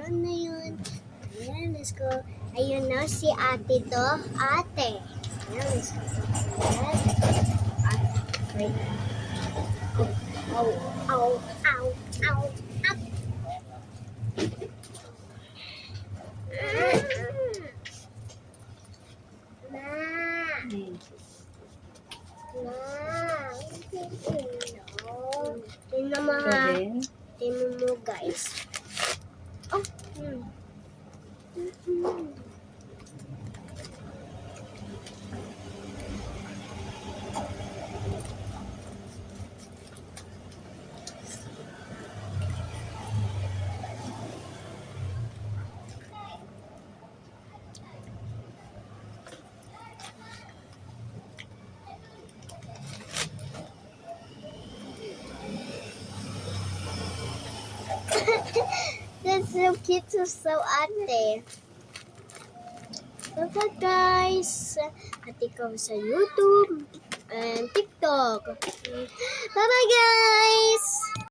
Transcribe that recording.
Ano yun? Ayan, let's go. Ayun na si ate to. Ate. Ayan, let's go. Ayan. Wait. Ow, ow, ow, ow, ow. Ma. Tingnan mo ha. Tingnan mo guys. Oh. That's so cute, so ate. Bye guys. At ikaw sa YouTube and TikTok. Bye bye guys.